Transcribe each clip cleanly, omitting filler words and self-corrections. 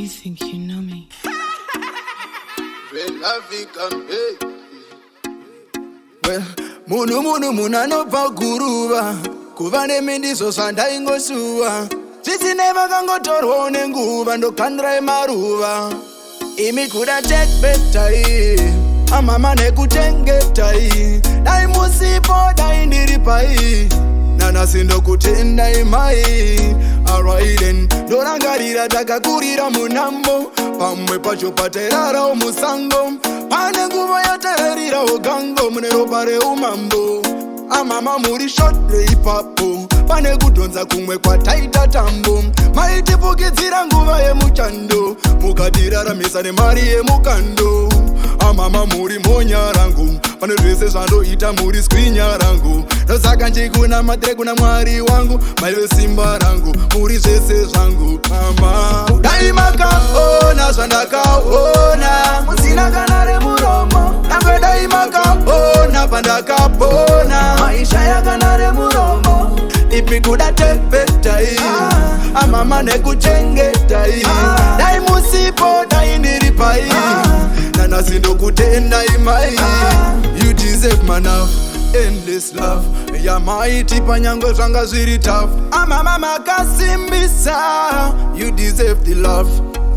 you think you know me? Well, munu no pa guruva kuvane mindiso sanda ingosua sisi neva kangotorwa nenguva ndokandra maruva imi kuda take better amama nekutengetai dai musipo dai ndiripai nana sindo kutenda imai alright ndorangarira takakurira munambo pamwe pacho paterara omusango pane nguva yatererira ogango mune ropa reumambo amama muri shotre ipapo pane kudhonza kumwe kwataita tambo maitipukidzira nguva yemuchando mukatiraramisa nemari yemukando amama muri monya rangu pane zvese zvandoita muri skwinya rangu ndosaka njikuna matire kuna mwari wangu maive simba rangu muri zvese zvangu mama dai makaona zvandakaona musina kana remuromo nangwe dai makaona pandakapona maisha yakana remuromo ipi kuda tepetai amama nekuchengetai dai musipo dai ndiripai nana sindo kutenda imai you deserve my love endless love ya maiti panyangwe zvanga zviri tough amama makasimbisa you deserve the love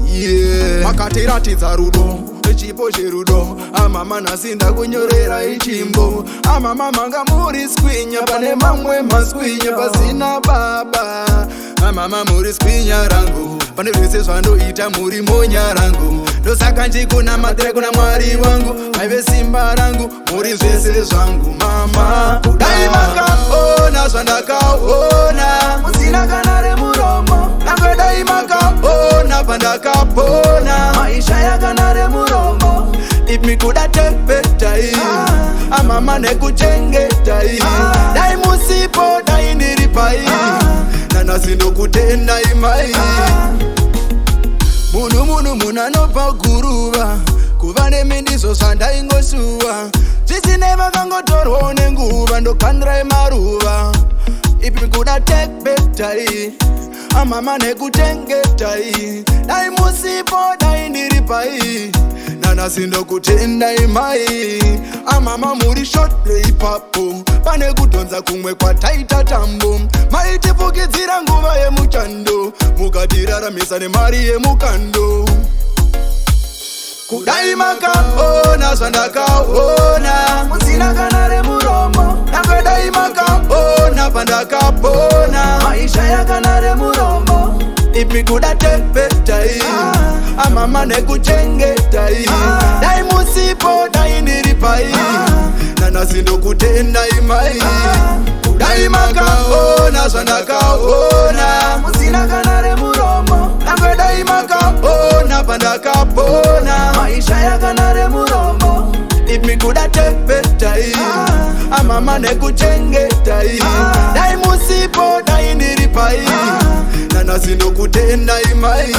yeah makatiratidza rudo chipo cherudo amama nasinda kunyorera ichimbo amama manga muri skwinya pane mamwe maskwinya pasina baba amama muri skwinya rangu pane zvese zvandoita muri monya rangu ndosaka njikuna matire kuna mwari wangu maive simba rangu muri zvese zvangu mama dai makaona zvandakaona musina kana remuromo nangwe dai makaona pandakapona maisha yakana remuromo ipi kuda tepetai amama nekuchengetai dai musipo dai ndiripai nana sindo kutenda imai munu anopa guruva kuva nemindiso zvandaingosua zvisine vakangotorwa nenguva ndokandira maruva ipi kuda tepetai amama nekuchengetai dai musipo dai ndiripai nana sindo kutenda imai amama muri shotre ipapo pane kudhonza kumwe kwataita tambo maitipukidzira nguva yemuchando mukatiraramisa nemari yemukando kudai makaona zvandakaona musina kana remuromo nangwe dai makaona pandakapona maisha yakana remuromo ipi kuda tepetai amama nekuchengetai dai musipo dai ndiripai nana sindo kutenda imai dai makaona zvandakaona musina kana remuromo nangwe dai makaona pandakapona maisha yakana remuromo ipi kuda tepetai amama nekuchengetai dai musipo dai ndiripai nana sindo kutenda imai